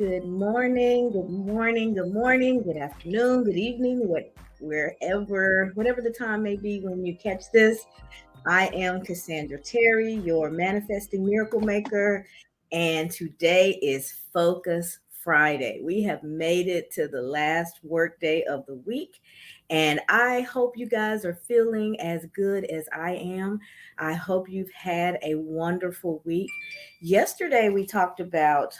Good morning, good morning, good morning, good afternoon, good evening, whatever the time may be when you catch this. I am Cassandra Terry, your manifesting miracle maker, and today is Focus Friday. We have made it to the last work day of the week, and I hope you guys are feeling as good as I am. I hope you've had a wonderful week. Yesterday, we talked about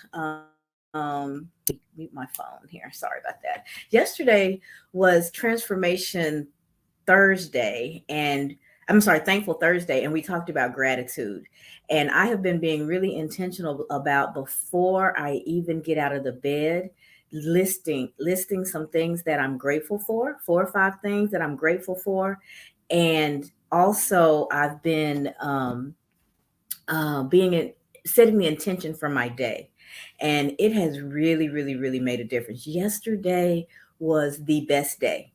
mute my phone here. Sorry about that. Yesterday was Transformation Thursday, and I'm sorry, Thankful Thursday, and we talked about gratitude. And I have been being really intentional about, before I even get out of the bed, listing some things that I'm grateful for, 4 or 5 things that I'm grateful for. And also I've been being in, setting the intention for my day. And it has really, really, really made a difference. Yesterday was the best day,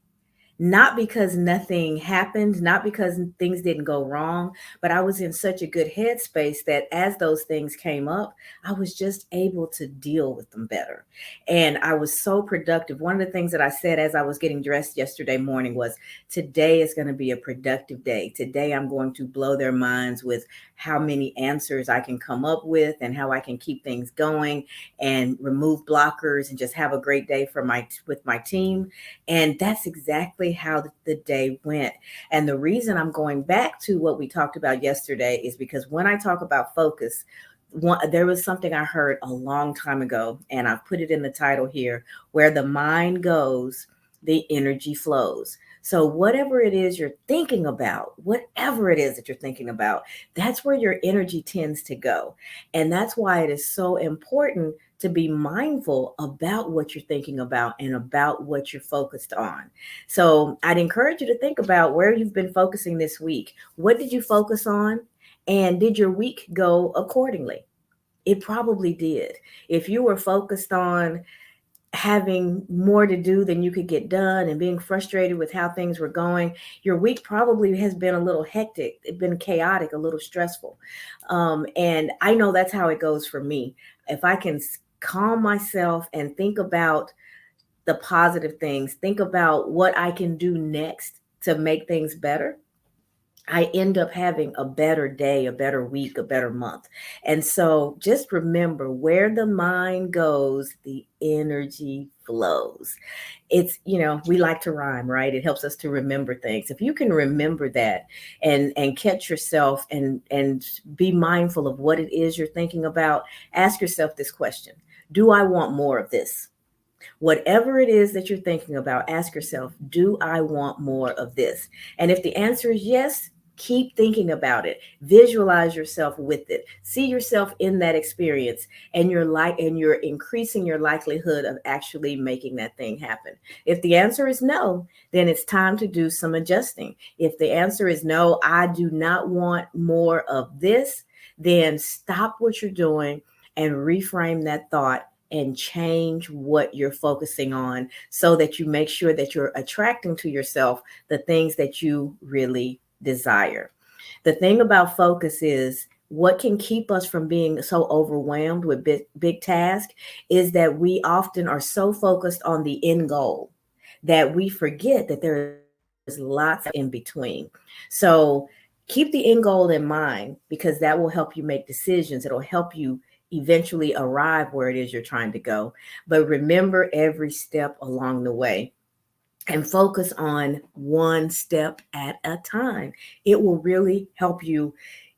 not because nothing happened, not because things didn't go wrong, but I was in such a good headspace that as those things came up, I was just able to deal with them better. And I was so productive. One of the things that I said as I was getting dressed yesterday morning was, today is going to be a productive day. Today I'm going to blow their minds with how many answers I can come up with and how I can keep things going and remove blockers and just have a great day with my team. And that's exactly how the day went. And the reason I'm going back to what we talked about yesterday is because when I talk about focus, there was something I heard a long time ago, and I've put it in the title here: where the mind goes, the energy flows. So whatever it is you're thinking about, whatever it is that you're thinking about, that's where your energy tends to go. And that's why it is so important to be mindful about what you're thinking about and about what you're focused on. So I'd encourage you to think about where you've been focusing this week. What did you focus on? And did your week go accordingly? It probably did. If you were focused on having more to do than you could get done and being frustrated with how things were going, your week probably has been a little hectic. It's been chaotic, a little stressful. And I know that's how it goes for me. If I can calm myself and think about the positive things, think about what I can do next to make things better, I end up having a better day, a better week, a better month. And so just remember, where the mind goes, the energy flows. We like to rhyme, right? It helps us to remember things. If you can remember that and catch yourself and be mindful of what it is you're thinking about, ask yourself this question: do I want more of this? Whatever it is that you're thinking about, ask yourself, do I want more of this? And if the answer is yes, keep thinking about it. Visualize yourself with it. See yourself in that experience, and you're increasing your likelihood of actually making that thing happen. If the answer is no, then it's time to do some adjusting. If the answer is no, I do not want more of this, then stop what you're doing and reframe that thought and change what you're focusing on, so that you make sure that you're attracting to yourself the things that you really desire. The thing about focus is, what can keep us from being so overwhelmed with big tasks is that we often are so focused on the end goal that we forget that there's lots in between. So keep the end goal in mind, because that will help you make decisions. It'll help you eventually arrive where it is you're trying to go. But remember every step along the way and focus on one step at a time. It will really help you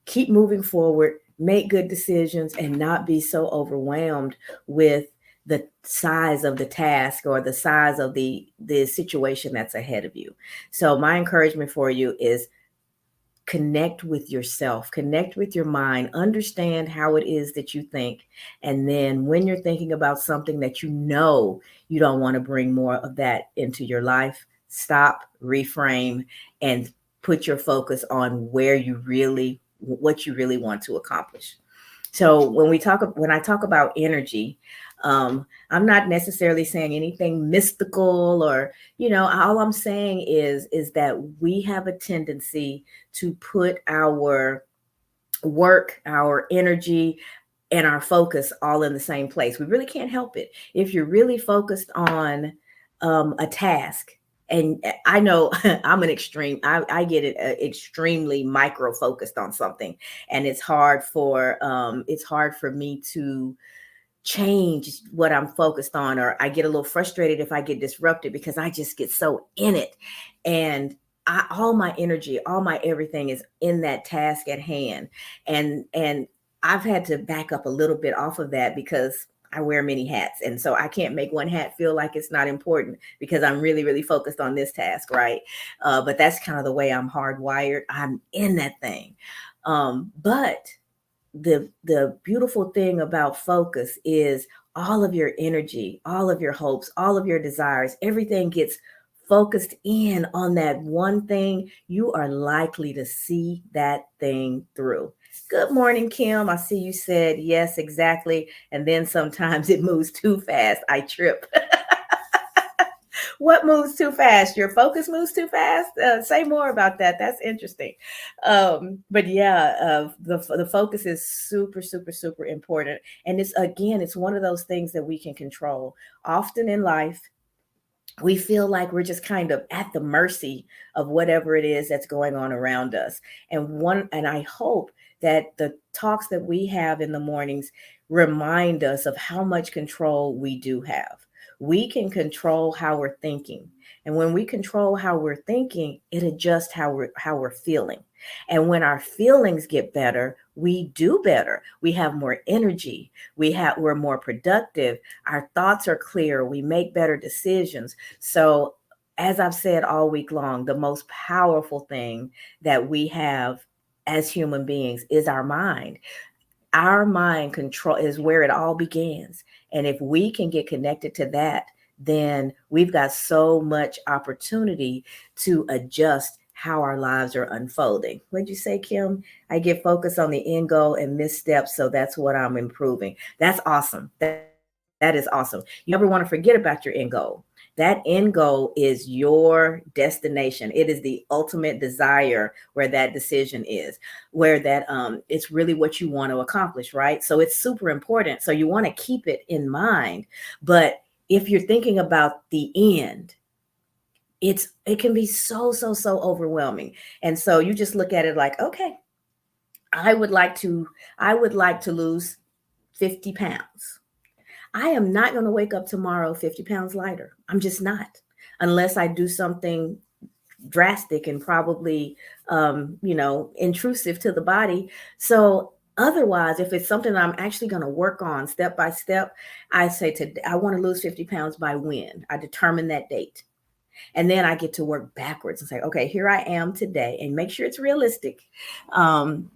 keep moving forward, make good decisions, and not be so overwhelmed with the size of the task or the size of the situation that's ahead of you. So my encouragement for you is, connect with yourself, connect with your mind, understand how it is that you think. And then when you're thinking about something that you don't want to bring more of that into your life, stop, reframe, and put your focus on what you really want to accomplish. So when I talk about energy, I'm not necessarily saying anything mystical, or, all I'm saying is that we have a tendency to put our work, our energy, and our focus all in the same place. We really can't help it. If you're really focused on a task, and I know I'm an extreme, I get it extremely micro focused on something, and it's hard for me to change what I'm focused on, or I get a little frustrated if I get disrupted because I just get so in it. And all my energy, all my everything is in that task at hand. And I've had to back up a little bit off of that because I wear many hats. And so I can't make one hat feel like it's not important because I'm really, really focused on this task, right? But that's kind of the way I'm hardwired. I'm in that thing. But the beautiful thing about focus is all of your energy, all of your hopes, all of your desires, everything gets focused in on that one thing. You are likely to see that thing through. Good morning, Kim. I see you said yes, exactly. And then sometimes it moves too fast. I trip. What moves too fast? Your focus moves too fast? Say more about that. That's interesting. But yeah, the focus is super, super, super important. And it's, again, it's one of those things that we can control. Often in life, we feel like we're just kind of at the mercy of whatever it is that's going on around us. And I hope that the talks that we have in the mornings remind us of how much control we do have. We can control how we're thinking. And when we control how we're thinking, it adjusts how we're feeling. And when our feelings get better, we do better. We have more energy. We're more productive. Our thoughts are clear. We make better decisions. So, as I've said all week long, the most powerful thing that we have as human beings is our mind. Our mind control is where it all begins. And if we can get connected to that, then we've got so much opportunity to adjust how our lives are unfolding. What'd you say, Kim? I get focused on the end goal and missteps, so that's what I'm improving. That's awesome. That is awesome. You never want to forget about your end goal. That end goal is your destination. It is the ultimate desire where that decision is, where that it's really what you want to accomplish, right? So it's super important. So you want to keep it in mind. But if you're thinking about the end, it can be so overwhelming. And so you just look at it like, okay, I would like to lose 50 pounds. I am not going to wake up tomorrow 50 pounds lighter. I'm just not, unless I do something drastic and probably, intrusive to the body. So otherwise, if it's something I'm actually going to work on step by step, I say today, I want to lose 50 pounds by when? I determine that date. And then I get to work backwards and say, okay, here I am today, and make sure it's realistic. And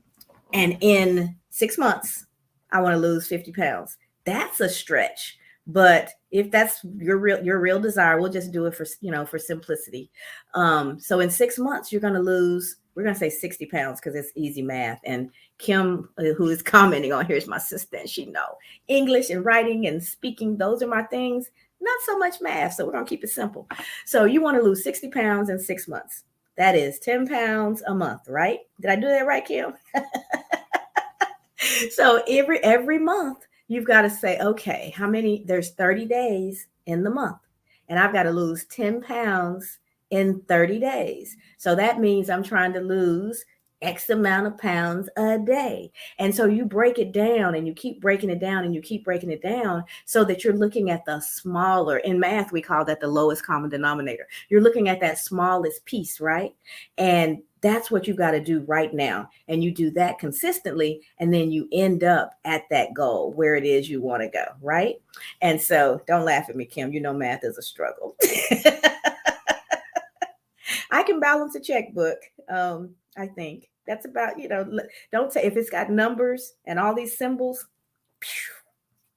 in 6 months, I want to lose 50 pounds. That's a stretch. But if that's your real desire, we'll just do it for simplicity. So in 6 months, you're going to lose, we're going to say 60 pounds because it's easy math. And Kim, who is commenting on here, is my sister, and she know English and writing and speaking. Those are my things. Not so much math. So we're going to keep it simple. So you want to lose 60 pounds in 6 months. That is 10 pounds a month, right? Did I do that right, Kim? So every month you've got to say, okay, there's 30 days in the month, and I've got to lose 10 pounds in 30 days. So that means I'm trying to lose X amount of pounds a day. And so you break it down, and you keep breaking it down, and you keep breaking it down, so that you're looking at the smaller. In math, we call that the lowest common denominator. You're looking at that smallest piece, right? And that's what you got to do right now. And you do that consistently, and then you end up at that goal where it is you want to go, right? And so don't laugh at me, Kim. You know math is a struggle. I can balance a checkbook. I think that's about, don't say if it's got numbers and all these symbols,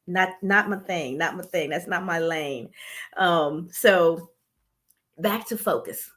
not my thing, not my thing. That's not my lane. So back to focus.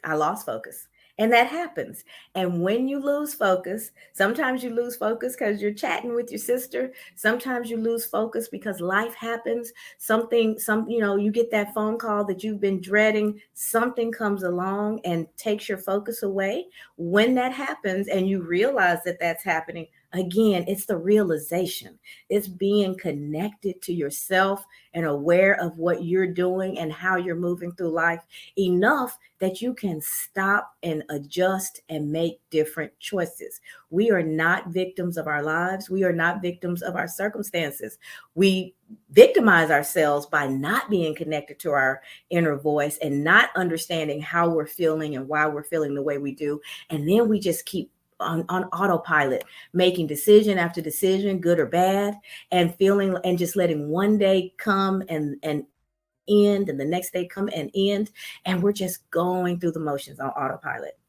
I lost focus. And that happens. And when you lose focus, sometimes you lose focus because you're chatting with your sister. Sometimes you lose focus because life happens. You get that phone call that you've been dreading. Something comes along and takes your focus away. When that happens and you realize that that's happening, Again, it's the realization. It's being connected to yourself and aware of what you're doing and how you're moving through life enough that you can stop and adjust and make different choices. We are not victims of our lives. We are not victims of our circumstances. We victimize ourselves by not being connected to our inner voice and not understanding how we're feeling and why we're feeling the way we do. And then we just keep on autopilot, making decision after decision, good or bad, and feeling and just letting one day come and end, and the next day come and end, and we're just going through the motions on autopilot.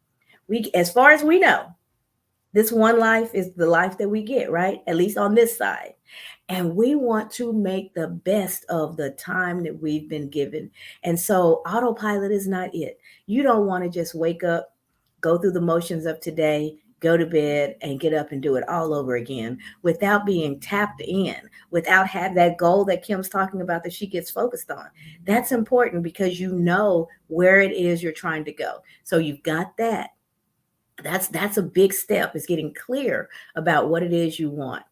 We, as far as we know, this one life is the life that we get, right? At least on this side. And we want to make the best of the time that we've been given. And so autopilot is not it. You don't want to just wake up, go through the motions of today, go to bed, and get up and do it all over again without being tapped in, without have that goal that Kim's talking about that she gets focused on. That's important because you know where it is you're trying to go. So you've got that. That's a big step, is getting clear about what it is you want.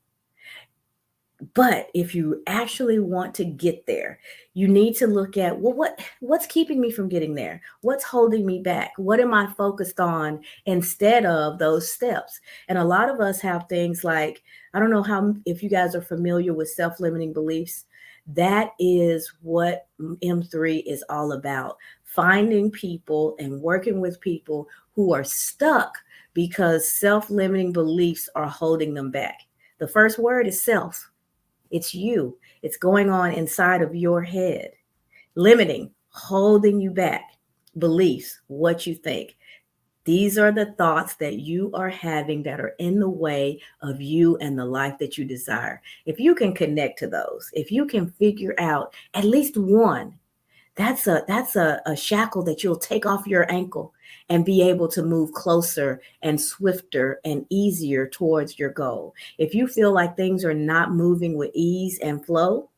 But if you actually want to get there, you need to look at, well, what's keeping me from getting there? What's holding me back? What am I focused on instead of those steps? And a lot of us have things like, I don't know how, if you guys are familiar with self-limiting beliefs. That is what M3 is all about. Finding people and working with people who are stuck because self-limiting beliefs are holding them back. The first word is self. It's you. It's going on inside of your head, limiting, holding you back, beliefs, what you think. These are the thoughts that you are having that are in the way of you and the life that you desire. If you can connect to those, if you can figure out at least one, that's a shackle that you'll take off your ankle and be able to move closer and swifter and easier towards your goal. If you feel like things are not moving with ease and flow,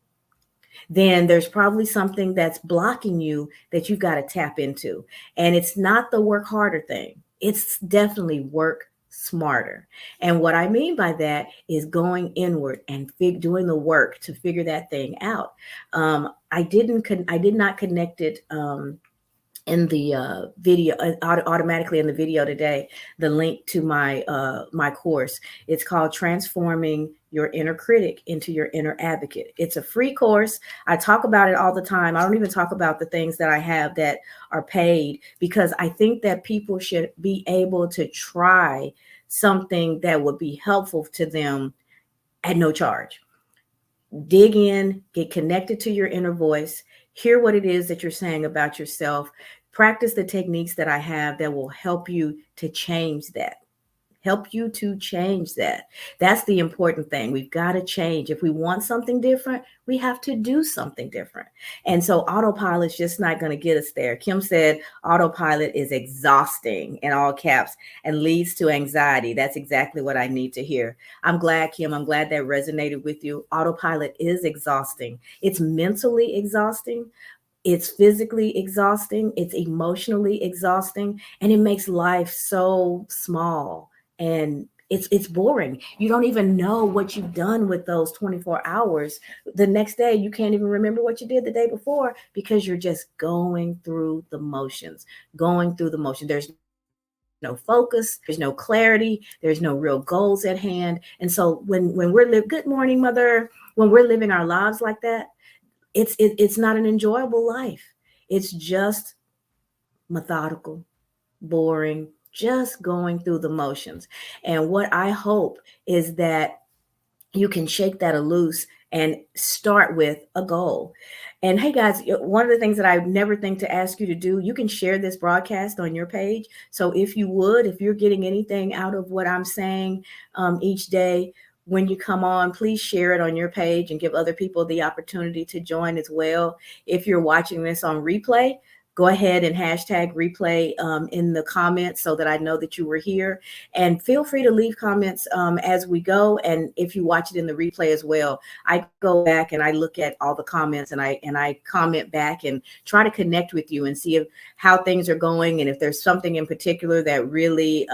then there's probably something that's blocking you that you got to tap into. And it's not the work harder thing. It's definitely work smarter. And what I mean by that is going inward and doing the work to figure that thing out. I did not connect it in the video automatically in the video today, the link to my course. It's called Transforming Your Inner Critic into Your Inner Advocate. It's a free course. I talk about it all the time. I don't even talk about the things that I have that are paid, because I think that people should be able to try something that would be helpful to them at no charge. Dig in, get connected to your inner voice, hear what it is that you're saying about yourself, practice the techniques that I have that will help you to change that. That's the important thing. We've got to change. If we want something different, we have to do something different. And so autopilot's just not going to get us there. Kim said autopilot is exhausting, in all caps, and leads to anxiety. That's exactly what I need to hear. I'm glad, Kim. I'm glad that resonated with you. Autopilot is exhausting. It's mentally exhausting. It's physically exhausting. It's emotionally exhausting. And it makes life so small. And it's boring. You don't even know what you've done with those 24 hours. The next day, you can't even remember what you did the day before, because you're just going through the motions. There's no focus, there's no clarity, there's no real goals at hand. And so when we're good morning, mother, when we're living our lives like that, it's not an enjoyable life. It's just methodical, boring, just going through the motions. And what I hope is that you can shake that loose and start with a goal. And hey guys, one of the things that I never think to ask you to do, you can share this broadcast on your page. So if you're getting anything out of what I'm saying each day, when you come on, please share it on your page and give other people the opportunity to join as well. If you're watching this on replay, go ahead and hashtag replay in the comments so that I know that you were here. And feel free to leave comments as we go. And if you watch it in the replay as well, I go back and I look at all the comments and I comment back and try to connect with you and see how things are going. And if there's something in particular that really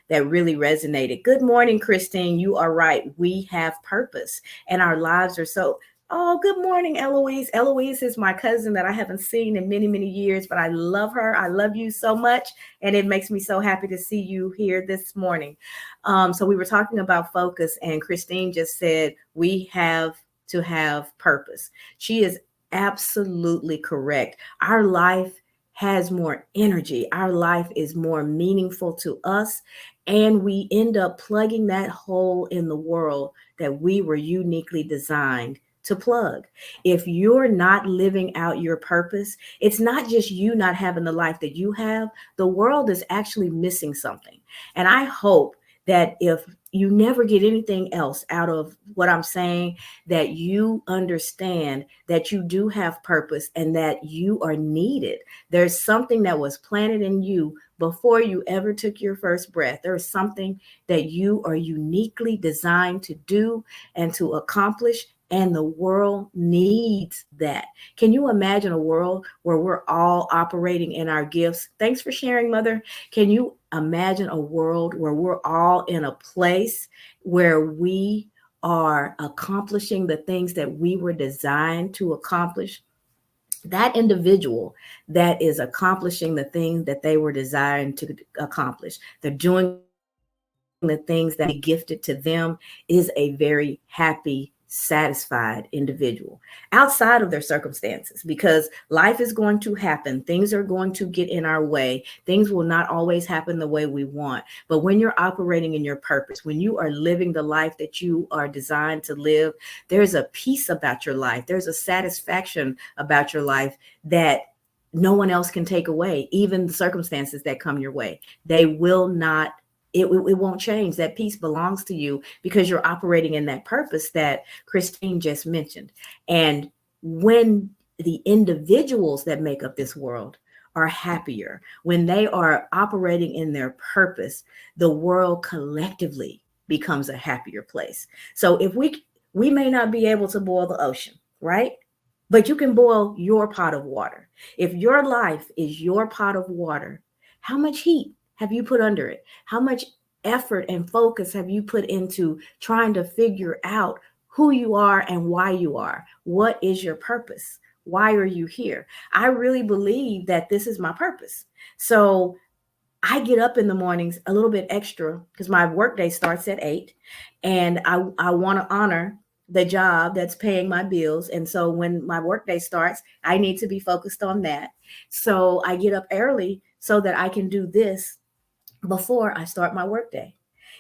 that really resonated. Good morning, Christine. You are right. We have purpose, and our lives are so. Oh, good morning, Eloise. Eloise is my cousin that I haven't seen in many, many years, but I love her. I love you so much. And it makes me so happy to see you here this morning. So we were talking about focus, and Christine just said, we have to have purpose. She is absolutely correct. Our life has more energy. Our life is more meaningful to us. And we end up plugging that hole in the world that we were uniquely designed to plug. If you're not living out your purpose, it's not just you not having the life that you have, the world is actually missing something. And I hope that if you never get anything else out of what I'm saying, that you understand that you do have purpose and that you are needed. There's something that was planted in you before you ever took your first breath. There is something that you are uniquely designed to do and to accomplish, and the world needs that. Can you imagine a world where we're all operating in our gifts? Thanks for sharing, Mother. Can you imagine a world where we're all in a place where we are accomplishing the things that we were designed to accomplish? That individual that is accomplishing the things that they were designed to accomplish, they're doing the things that be gifted to them, is a very happy, satisfied individual outside of their circumstances, because life is going to happen. Things are going to get in our way. Things will not always happen the way we want. But when you're operating in your purpose, when you are living the life that you are designed to live, there's a peace about your life. There's a satisfaction about your life that no one else can take away. Even the circumstances that come your way, they will not, it won't change. That peace belongs to you because you're operating in that purpose that Christine just mentioned. And when the individuals that make up this world are happier, when they are operating in their purpose, the world collectively becomes a happier place. So if we may not be able to boil the ocean, right? But you can boil your pot of water. If your life is your pot of water, how much heat have you put under it? How much effort and focus have you put into trying to figure out who you are and why you are? What is your purpose? Why are you here? I really believe that this is my purpose. So I get up in the mornings a little bit extra because my workday starts at 8, and I want to honor the job that's paying my bills. And so when my workday starts, I need to be focused on that. So I get up early so that I can do this before I start my workday.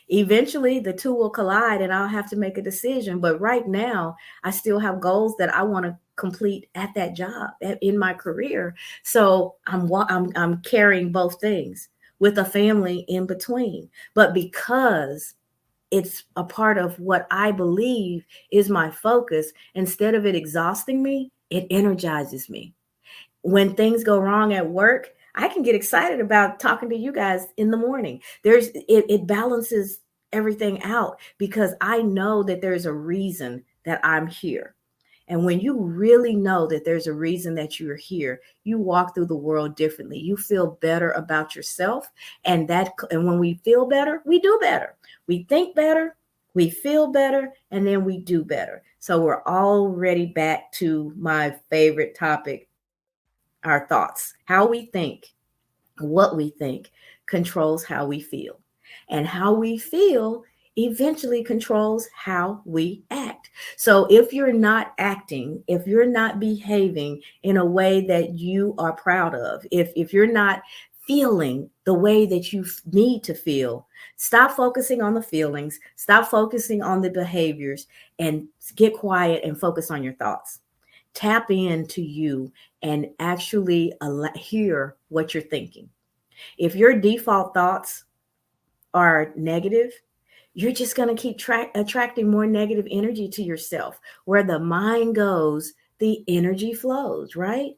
Eventually, the two will collide and I'll have to make a decision. But right now, I still have goals that I want to complete at that job in my career. So I'm carrying both things with a family in between. But because it's a part of what I believe is my focus, instead of it exhausting me, it energizes me. When things go wrong at work, I can get excited about talking to you guys in the morning. It balances everything out because I know that there's a reason that I'm here. And when you really know that there's a reason that you're here, you walk through the world differently. You feel better about yourself. And when we feel better, we do better. We think better, we feel better, and then we do better. So we're already back to my favorite topic, our thoughts. How we think, what we think controls how we feel. And how we feel eventually controls how we act. So if you're not acting, if you're not behaving in a way that you are proud of, if you're not feeling the way that you need to feel, stop focusing on the feelings, stop focusing on the behaviors, and get quiet and focus on your thoughts. Tap into you and actually hear what you're thinking. If your default thoughts are negative, you're just going to keep attracting more negative energy to yourself. Where the mind goes, the energy flows, right?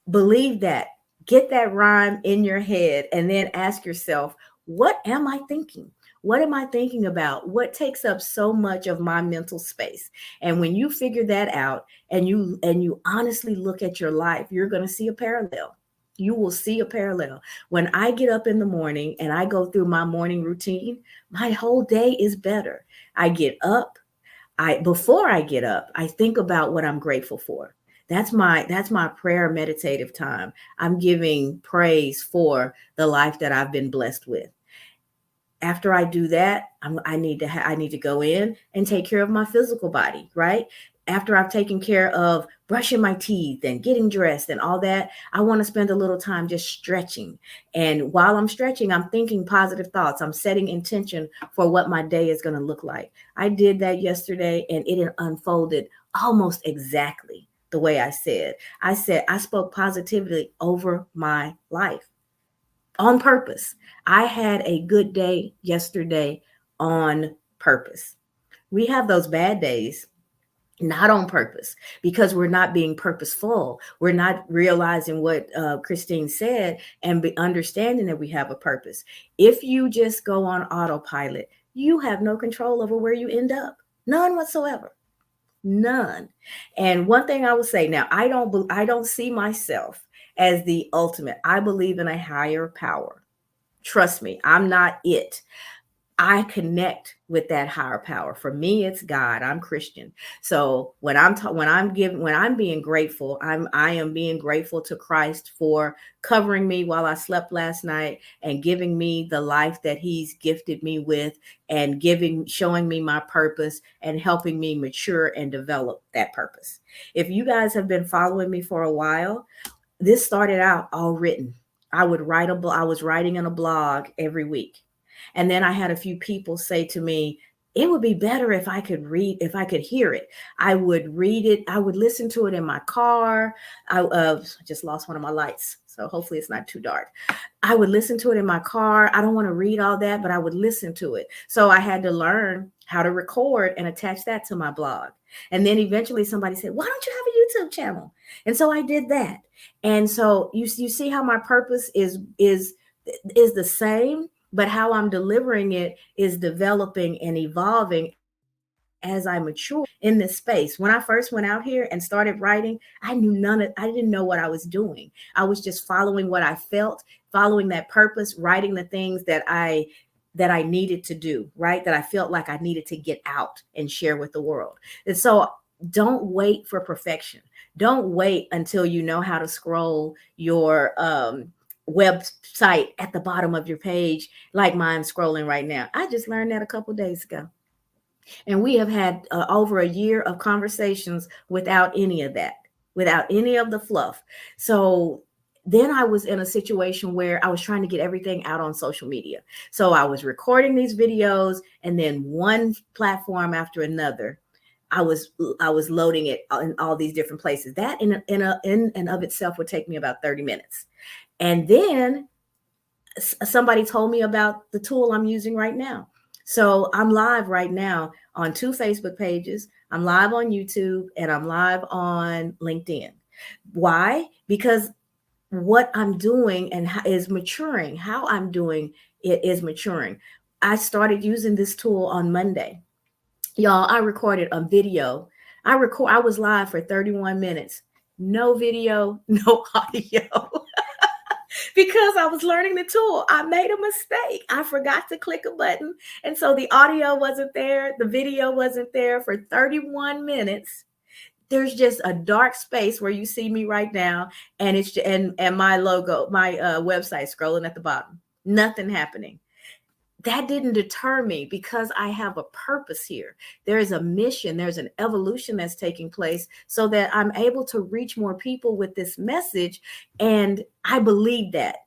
Believe that. Get that rhyme in your head and then ask yourself, what am I thinking? What am I thinking about? What takes up so much of my mental space? And when you figure that out and you honestly look at your life, you're going to see a parallel. You will see a parallel. When I get up in the morning and I go through my morning routine, my whole day is better. I get up, I before I get up, I think about what I'm grateful for. That's my prayer meditative time. I'm giving praise for the life that I've been blessed with. After I do that, I need to go in and take care of my physical body, right? After I've taken care of brushing my teeth and getting dressed and all that, I want to spend a little time just stretching. And while I'm stretching, I'm thinking positive thoughts. I'm setting intention for what my day is going to look like. I did that yesterday and it unfolded almost exactly the way I said. I spoke positively over my life on purpose. I had a good day yesterday on purpose. We have those bad days not on purpose because we're not being purposeful. We're not realizing what Christine said and understanding that we have a purpose. If you just go on autopilot, you have no control over where you end up. None whatsoever. None. And one thing I will say now, I don't see myself as the ultimate. I believe in a higher power. Trust me, I'm not it. I connect with that higher power. For me, it's God. I'm Christian. So when I'm being grateful, I am being grateful to Christ for covering me while I slept last night and giving me the life that He's gifted me with and showing me my purpose and helping me mature and develop that purpose. If you guys have been following me for a while, this started out all written. I was writing in a blog every week. And then I had a few people say to me, it would be better if I could hear it. I would read it. I would listen to it in my car. I just lost one of my lights. So hopefully it's not too dark. I would listen to it in my car. I don't want to read all that, but I would listen to it. So I had to learn how to record and attach that to my blog. And then eventually somebody said, why don't you have a YouTube channel? And so I did that. And so you see how my purpose is the same, but how I'm delivering it is developing and evolving as I mature in this space. When I first went out here and started writing, I didn't know what I was doing. I was just following what I felt, following that purpose, writing the things that I needed to do, right? That I felt like I needed to get out and share with the world. And so don't wait for perfection. Don't wait until you know how to scroll your website at the bottom of your page like mine's scrolling right now. I just learned that a couple days ago. And we have had over a year of conversations without any of that, without any of the fluff. So then I was in a situation where I was trying to get everything out on social media. So I was recording these videos and then one platform after another. I was loading it in all these different places. That in and of itself would take me about 30 minutes. And then somebody told me about the tool I'm using right now. So I'm live right now on 2 Facebook pages. I'm live on YouTube and I'm live on LinkedIn. Why? Because what I'm doing is maturing. How I'm doing it is maturing. I started using this tool on Monday. Y'all, I recorded a video. I was live for 31 minutes. No video, no audio. Because I was learning the tool. I made a mistake. I forgot to click a button. And so the audio wasn't there. The video wasn't there for 31 minutes. There's just a dark space where you see me right now. And and my logo, my website scrolling at the bottom. Nothing happening. That didn't deter me because I have a purpose here. There is a mission, there's an evolution that's taking place so that I'm able to reach more people with this message. And I believe that.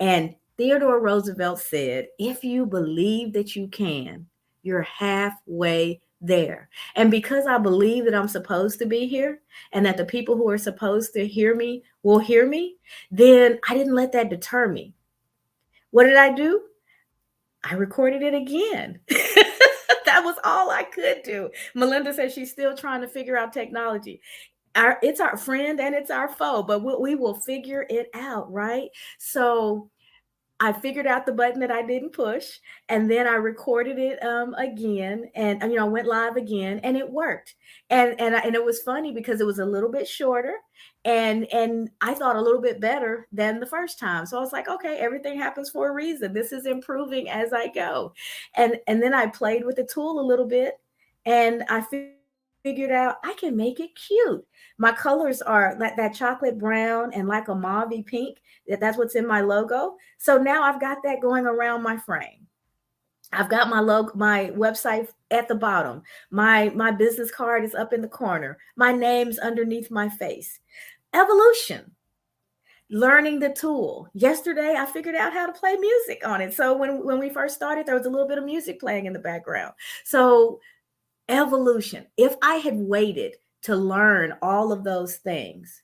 And Theodore Roosevelt said, if you believe that you can, you're halfway there. And because I believe that I'm supposed to be here and that the people who are supposed to hear me will hear me, then I didn't let that deter me. What did I do? I recorded it again. That was all I could do. Melinda says she's still trying to figure out technology. It's our friend and it's our foe, but we will figure it out, right? So I figured out the button that I didn't push, and then I recorded it again, and I went live again, and it worked. And it was funny because it was a little bit shorter, and I thought a little bit better than the first time. So I was like, okay, everything happens for a reason. This is improving as I go, and then I played with the tool a little bit, and I figured out I can make it cute. My colors are like that chocolate brown and like a mauve pink. That's what's in my logo. So now I've got that going around my frame. I've got my logo, my website at the bottom. My business card is up in the corner. My name's underneath my face. Evolution. Learning the tool. Yesterday, I figured out how to play music on it. So when we first started, there was a little bit of music playing in the background. So evolution. If I had waited to learn all of those things,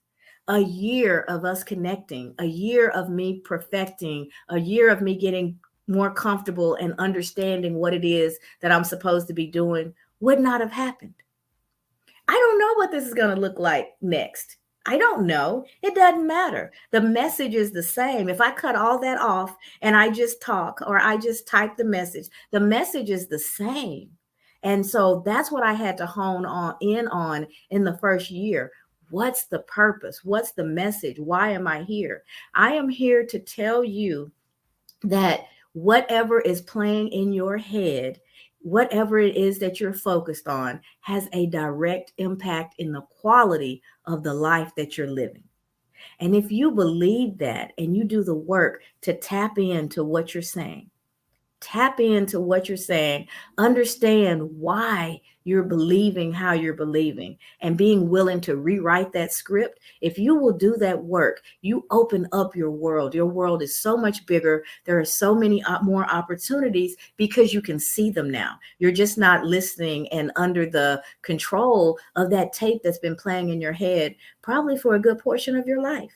a year of us connecting, a year of me perfecting, a year of me getting more comfortable and understanding what it is that I'm supposed to be doing would not have happened. I don't know what this is going to look like next. I don't know. It doesn't matter. The message is the same. If I cut all that off and I just talk or I just type the message is the same. And so that's what I had to hone on in the first year. What's the purpose? What's the message? Why am I here? I am here to tell you that whatever is playing in your head, whatever it is that you're focused on, has a direct impact in the quality of the life that you're living. And if you believe that and you do the work to tap into what you're saying, tap into what you're saying, understand why you're believing how you're believing, and being willing to rewrite that script. If you will do that work, you open up your world. Your world is so much bigger. There are so many more opportunities because you can see them now. You're just not listening and under the control of that tape that's been playing in your head, probably for a good portion of your life.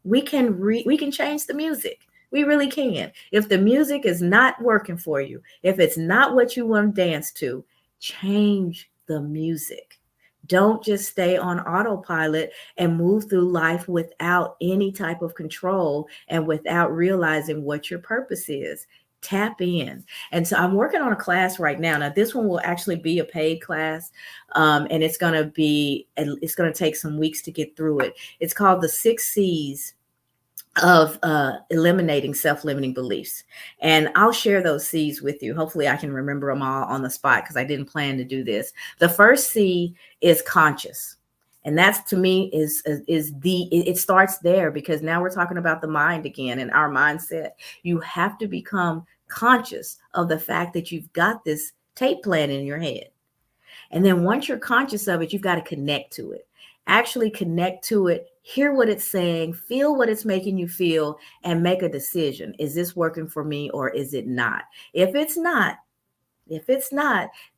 We can change the music. We really can. If the music is not working for you, if it's not what you want to dance to, change the music. Don't just stay on autopilot and move through life without any type of control and without realizing what your purpose is. Tap in. And so I'm working on a class right now. Now, this one will actually be a paid class, and it's going to take some weeks to get through it. It's called the 6 C's of eliminating self-limiting beliefs. And I'll share those C's with you. Hopefully I can remember them all on the spot because I didn't plan to do this. The first C is conscious. And that's, to me, it starts there, because now we're talking about the mind again and our mindset. You have to become conscious of the fact that you've got this tape playing in your head. And then once you're conscious of it, you've got to connect to it. Actually connect to it, hear what it's saying, feel what it's making you feel, and make a decision. Is this working for me or is it not? If it's not,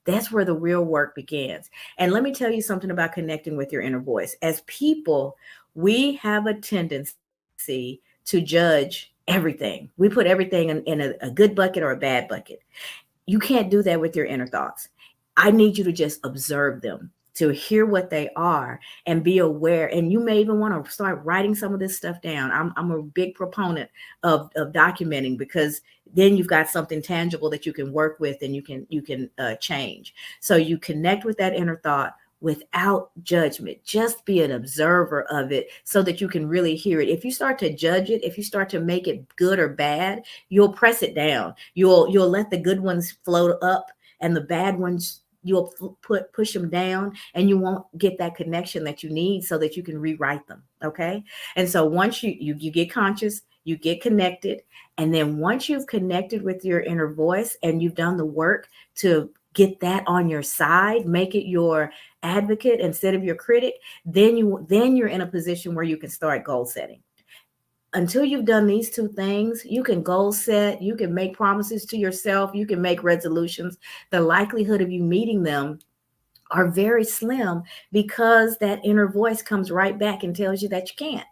that's where the real work begins. And let me tell you something about connecting with your inner voice. As people, we have a tendency to judge everything. We put everything in a good bucket or a bad bucket. You can't do that with your inner thoughts. I need you to just observe them, to hear what they are and be aware. And you may even want to start writing some of this stuff down. I'm a big proponent of documenting, because then you've got something tangible that you can work with and you can change. So you connect with that inner thought without judgment. Just be an observer of it so that you can really hear it. If you start to judge it, if you start to make it good or bad, you'll press it down. You'll let the good ones float up and the bad ones, you'll push them down, and you won't get that connection that you need so that you can rewrite them. Okay. And so once you get conscious, you get connected. And then once you've connected with your inner voice and you've done the work to get that on your side, make it your advocate instead of your critic, then you're in a position where you can start goal setting. Until you've done these two things, you can goal set, you can make promises to yourself, you can make resolutions. The likelihood of you meeting them are very slim, because that inner voice comes right back and tells you that you can't.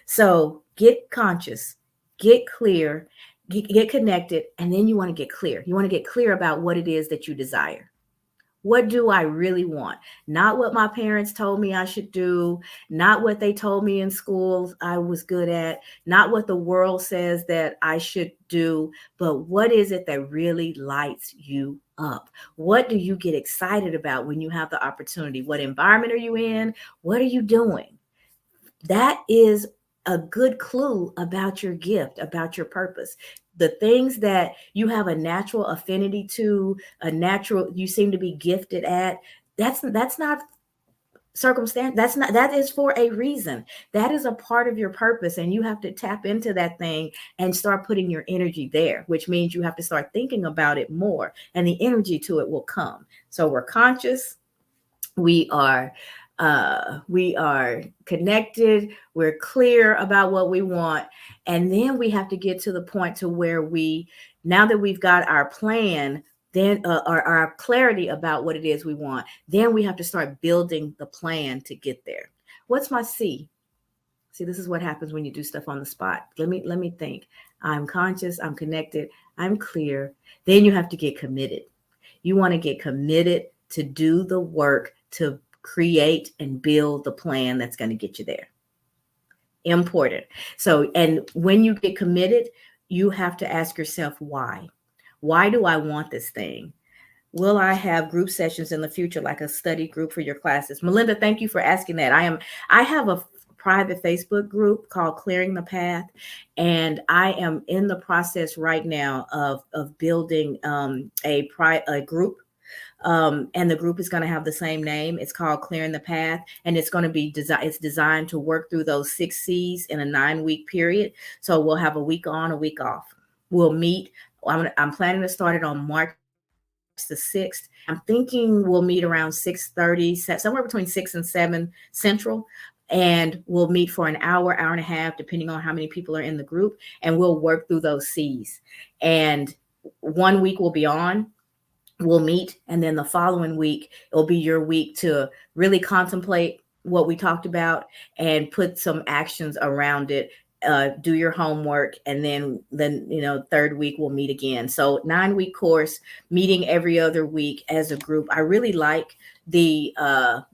So get conscious, get clear, get connected, and then you want to get clear. You want to get clear about what it is that you desire. What do I really want? Not what my parents told me I should do, not what they told me in school I was good at, not what the world says that I should do, but what is it that really lights you up? What do you get excited about when you have the opportunity? What environment are you in? What are you doing? That is a good clue about your gift, about your purpose. The things that you have a natural affinity to, you seem to be gifted at, that's not circumstance. That is for a reason. That is a part of your purpose, and you have to tap into that thing and start putting your energy there, which means you have to start thinking about it more, and the energy to it will come. So we're conscious, we are connected, we're clear about what we want, and then we have to get to the point to where now that we've got our plan, then our clarity about what it is we want, then we have to start building the plan to get there. What's my C? See, this is what happens when you do stuff on the spot. Let me think. I'm conscious, I'm connected, I'm clear. Then you have to get committed. You want to get committed to do the work to create and build the plan that's going to get you there. Important. So, and when you get committed, you have to ask yourself, why? Why do I want this thing? Will I have group sessions in the future, like a study group for your classes? Melinda, thank you for asking that. I have a private Facebook group called Clearing the Path, and I am in the process right now of building a group. And the group is going to have the same name. It's called Clearing the Path, and it's going to be it's designed to work through those 6 C's in a 9-week period. So we'll have a week on, a week off. We'll meet. I'm planning to start it on March the 6th. I'm thinking we'll meet around 6:30, somewhere between 6 and 7 Central. And we'll meet for an hour, hour and a half, depending on how many people are in the group. And we'll work through those C's. And 1 week will be on. We'll meet, and then the following week, it'll be your week to really contemplate what we talked about and put some actions around it. Do your homework, and then 3rd week we'll meet again. So 9-week course, meeting every other week as a group. I really like the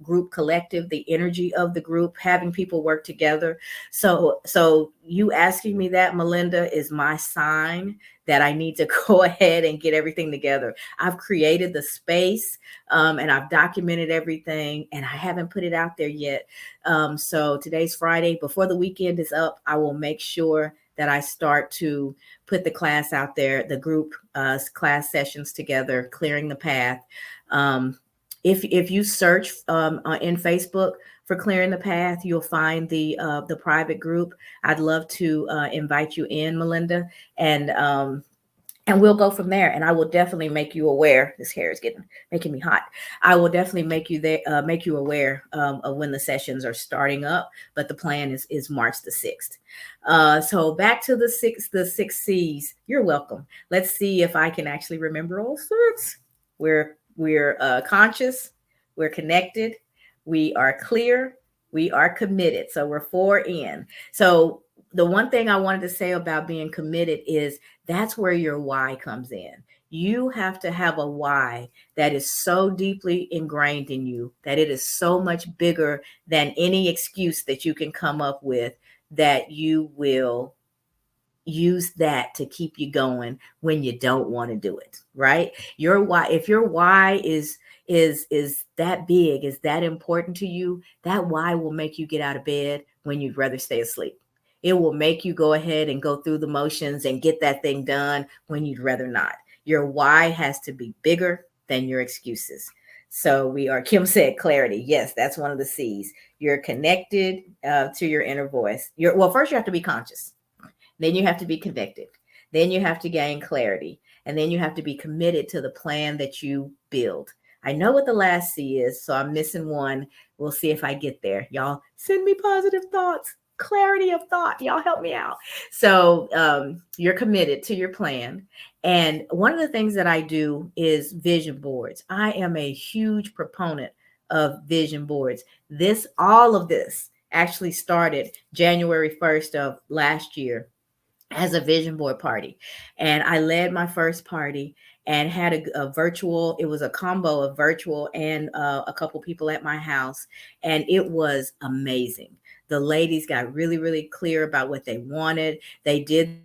group collective, the energy of the group, having people work together. So you asking me that, Melinda, is my sign that I need to go ahead and get everything together. I've created the space and I've documented everything, and I haven't put it out there yet. So today's Friday. Before the weekend is up, I will make sure that I start to put the class out there, the group class sessions together, Clearing the Path. If you search in Facebook for Clearing the Path, you'll find the private group. I'd love to invite you in, Melinda, and we'll go from there. And I will definitely make you aware. This hair is making me hot. I will definitely make you aware of when the sessions are starting up. But the plan is March the 6th. So back to the six C's. You're welcome. Let's see if I can actually remember all 6. We're conscious, we're connected, we are clear, we are committed. So we're 4 in. So the one thing I wanted to say about being committed is that's where your why comes in. You have to have a why that is so deeply ingrained in you that it is so much bigger than any excuse that you can come up with, that you will use that to keep you going when you don't want to do it, right? Your why, if your why is that big, is that important to you, that why will make you get out of bed when you'd rather stay asleep. It will make you go ahead and go through the motions and get that thing done when you'd rather not. Your why has to be bigger than your excuses. So Kim said clarity. Yes, that's one of the C's. You're connected to your inner voice. First you have to be conscious. Then you have to be connected. Then you have to gain clarity. And then you have to be committed to the plan that you build. I know what the last C is, so I'm missing one. We'll see if I get there. Y'all send me positive thoughts, clarity of thought. Y'all help me out. So you're committed to your plan. And one of the things that I do is vision boards. I am a huge proponent of vision boards. All of this actually started January 1st of last year as a vision board party. And I led my first party, and had a virtual, it was a combo of virtual and a couple people at my house. And it was amazing. The ladies got really, really clear about what they wanted. They did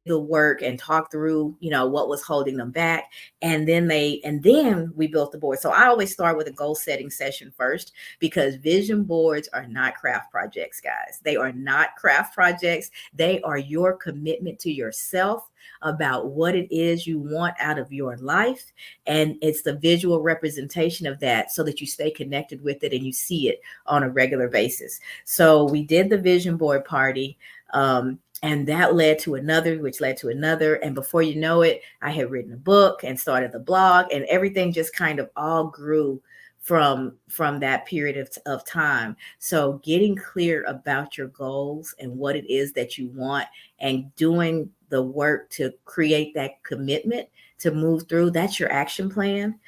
the work and talk through, what was holding them back. And then we built the board. So I always start with a goal setting session first, because vision boards are not craft projects, guys. They are not craft projects. They are your commitment to yourself about what it is you want out of your life. And it's the visual representation of that, so that you stay connected with it and you see it on a regular basis. So we did the vision board party. And that led to another, which led to another. And before you know it, I had written a book and started the blog, and everything just kind of all grew from that period of time. So getting clear about your goals and what it is that you want, and doing the work to create that commitment to move through, that's your action plan.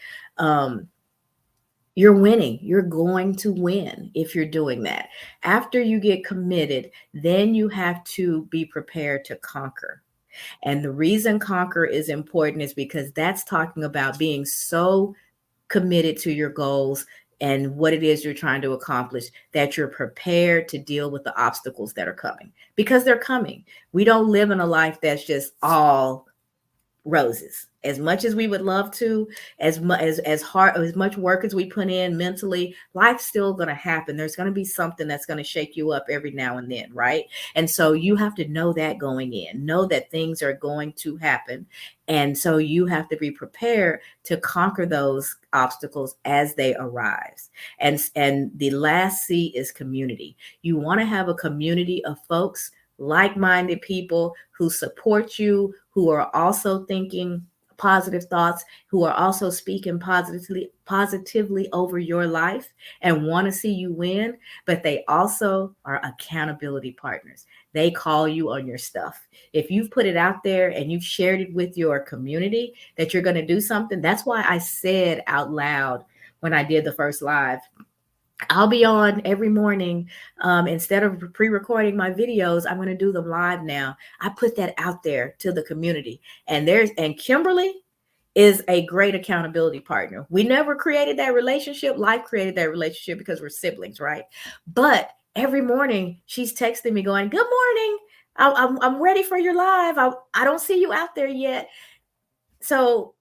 You're winning. You're going to win if you're doing that. After you get committed, then you have to be prepared to conquer. And the reason conquer is important is because that's talking about being so committed to your goals and what it is you're trying to accomplish, that you're prepared to deal with the obstacles that are coming, because they're coming. We don't live in a life that's just all roses. As much as we would love to, as much as hard, as much work as we put in mentally, life's still going to happen. There's going to be something that's going to shake you up every now and then, right? And so you have to know that going in, know that things are going to happen. And so you have to be prepared to conquer those obstacles as they arise. And the last C is community. You want to have a community of folks, like-minded people who support you, who are also thinking positive thoughts, who are also speaking positively over your life and want to see you win, but they also are accountability partners. They call you on your stuff. If you've put it out there and you've shared it with your community that you're going to do something, that's why I said out loud when I did the first live, I'll be on every morning. Instead of pre-recording my videos, I'm going to do them live now. I put that out there to the community. And Kimberly is a great accountability partner. We never created that relationship. Life created that relationship because we're siblings, right? But every morning she's texting me going, "Good morning. I'm ready for your live. I don't see you out there yet." So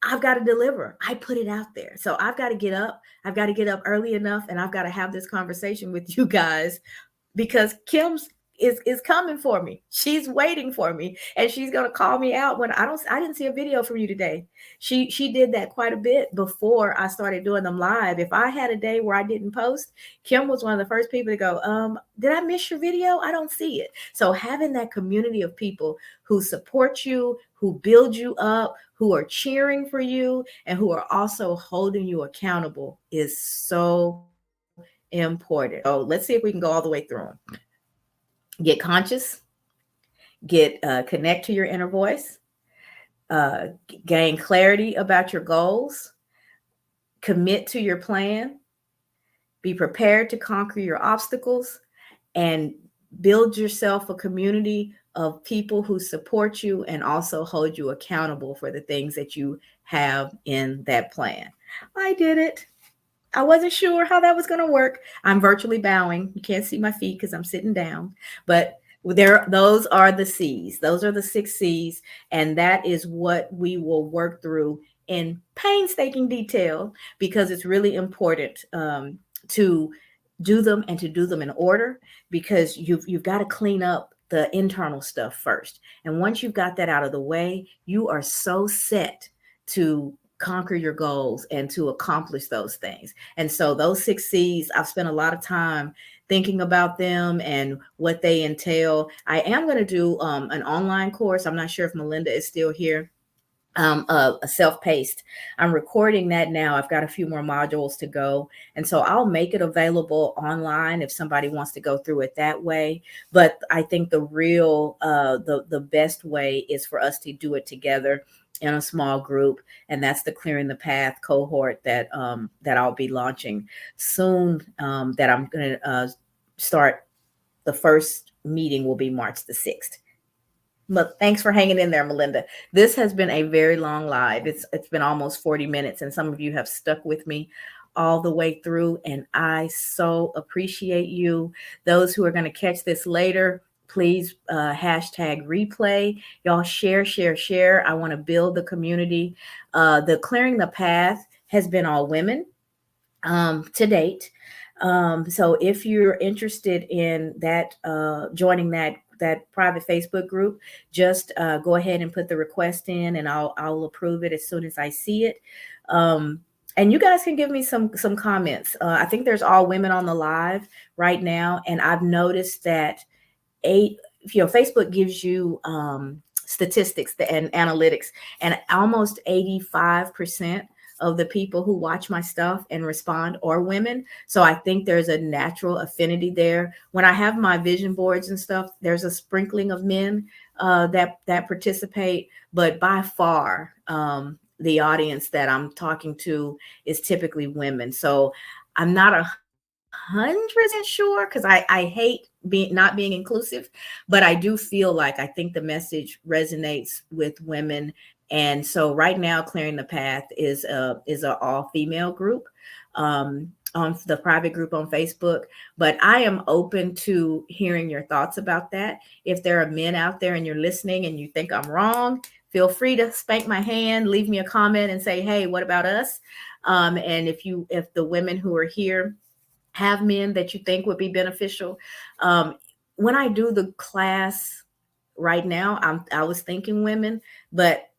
I've got to deliver. I put it out there. So I've got to get up. I've got to get up early enough, and I've got to have this conversation with you guys, because Kim's is coming for me. She's waiting for me, and she's going to call me out when I didn't see a video from you today. She did that quite a bit before I started doing them live. If I had a day where I didn't post, Kim was one of the first people to go, did I miss your video? I don't see it. So having that community of people who support you, who build you up, who are cheering for you, and who are also holding you accountable is so important. So let's see if we can go all the way through them. Get conscious, connect to your inner voice, gain clarity about your goals, commit to your plan, be prepared to conquer your obstacles, and build yourself a community of people who support you and also hold you accountable for the things that you have in that plan. I did it. I wasn't sure how that was going to work. I'm virtually bowing. You can't see my feet because I'm sitting down, but those are the C's. Those are the 6 C's. And that is what we will work through in painstaking detail, because it's really important to do them, and to do them in order, because you've got to clean up the internal stuff first. And once you've got that out of the way, you are so set to conquer your goals and to accomplish those things. And so those 6 C's, I've spent a lot of time thinking about them and what they entail. I am going to do an online course. I'm not sure if Melinda is still here. A self-paced. I'm recording that now. I've got a few more modules to go. And so I'll make it available online if somebody wants to go through it that way. But I think the real, the best way is for us to do it together in a small group. And that's the Clearing the Path cohort that I'll be launching soon, that I'm going to start. The first meeting will be March the 6th. But thanks for hanging in there, Melinda. This has been a very long live. It's been almost 40 minutes, and some of you have stuck with me all the way through, and I so appreciate you. Those who are going to catch this later, please hashtag replay. Y'all share, share, share. I want to build the community. The Clearing the Path has been all women to date. So if you're interested in that, joining that private Facebook group, just go ahead and put the request in, and I'll approve it as soon as I see it. And you guys can give me some comments. I think there's all women on the live right now, and I've noticed that Facebook gives you statistics and analytics, and almost 85% of the people who watch my stuff and respond are women. So I think there's a natural affinity there. When I have my vision boards and stuff, there's a sprinkling of men that participate, but by far the audience that I'm talking to is typically women. So I'm not 100% sure, because I hate not being inclusive, but I do feel like I think the message resonates with women. And so right now, Clearing the Path is a all female group on the private group on Facebook. But I am open to hearing your thoughts about that. If there are men out there and you're listening and you think I'm wrong, feel free to spank my hand, leave me a comment, and say, hey, what about us? And if the women who are here have men that you think would be beneficial. When I do the class right now, I was thinking women, but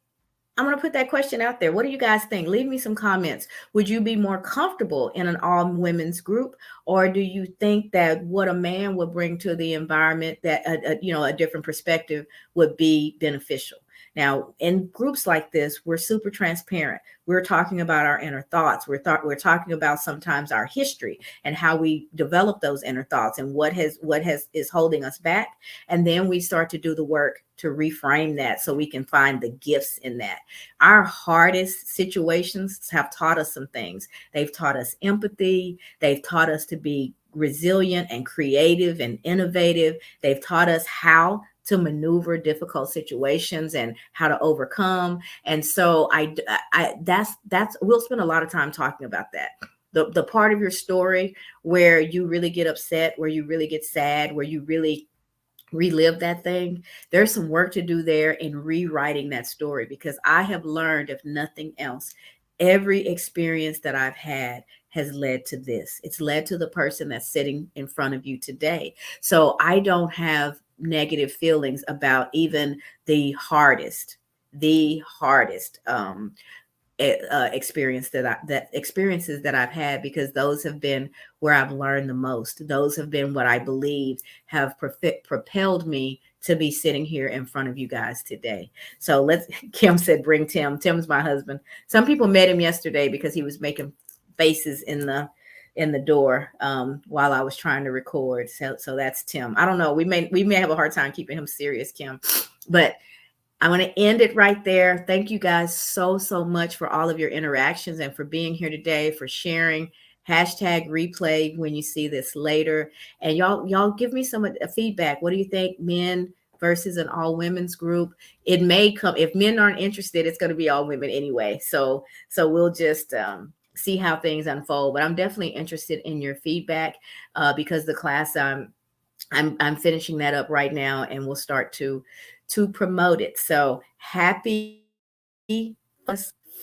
I'm going to put that question out there. What do you guys think? Leave me some comments. Would you be more comfortable in an all women's group, or do you think that what a man would bring to the environment, that a different perspective, would be beneficial? Now, in groups like this, we're super transparent. We're talking about our inner thoughts. We're talking about sometimes our history and how we develop those inner thoughts and what is holding us back. And then we start to do the work to reframe that so we can find the gifts in that. Our hardest situations have taught us some things. They've taught us empathy. They've taught us to be resilient and creative and innovative. They've taught us how to maneuver difficult situations and how to overcome. And so that's we'll spend a lot of time talking about that. The part of your story where you really get upset, where you really get sad, where you really relive that thing, there's some work to do there in rewriting that story, because I have learned, if nothing else, every experience that I've had has led to this. It's led to the person that's sitting in front of you today. So I don't have negative feelings about even the hardest experiences that I've had, because those have been where I've learned the most. Those have been what I believe have propelled me to be sitting here in front of you guys today. So Kim said, bring Tim. Tim's my husband. Some people met him yesterday because he was making faces in the door while I was trying to record. So that's Tim. I don't know. We may have a hard time keeping him serious, Kim, but I'm going to end it right there. Thank you guys so much for all of your interactions and for being here today, for sharing. Hashtag replay when you see this later. And y'all give me some feedback. What do you think? Men versus an all women's group. It may come, if men aren't interested, it's going to be all women anyway. So we'll just see how things unfold. But I'm definitely interested in your feedback because the class I'm finishing that up right now, and we'll start to promote it. So happy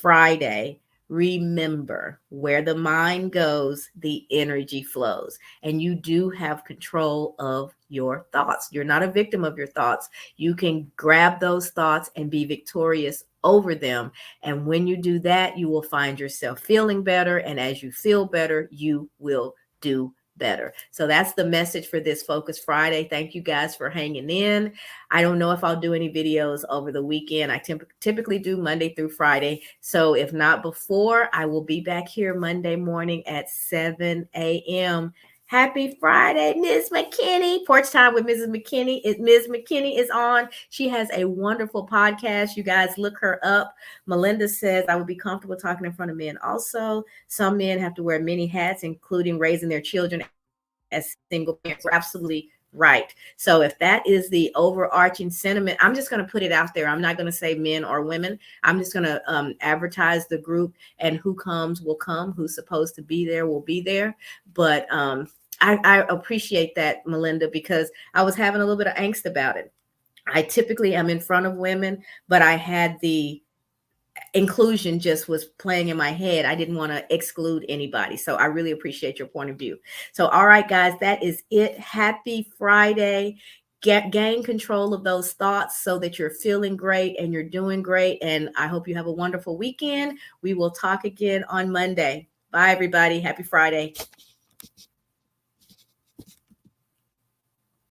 Friday. Remember, where the mind goes, the energy flows, and you do have control of your thoughts. You're not a victim of your thoughts. You can grab those thoughts and be victorious over them. And when you do that, you will find yourself feeling better. And as you feel better, you will do better. So that's the message for this Focus Friday. Thank you guys for hanging in. I don't know if I'll do any videos over the weekend. I typically do Monday through Friday. So if not before, I will be back here Monday morning at 7 a.m. Happy Friday, Ms. McKinney. Porch Time with Mrs. McKinney. Ms. McKinney is on. She has a wonderful podcast. You guys look her up. Melinda says, I would be comfortable talking in front of men also. Some men have to wear many hats, including raising their children as single parents. We're absolutely Right. So if that is the overarching sentiment, I'm just going to put it out there. I'm not going to say men or women. I'm just going to advertise the group, and who comes will come. Who's supposed to be there will be there. But I appreciate that, Melinda, because I was having a little bit of angst about it. I typically am in front of women, but I had the inclusion just was playing in my head. I didn't want to exclude anybody. So I really appreciate your point of view. So, all right, guys, that is it. Happy Friday. Gain control of those thoughts so that you're feeling great and you're doing great. And I hope you have a wonderful weekend. We will talk again on Monday. Bye, everybody. Happy Friday.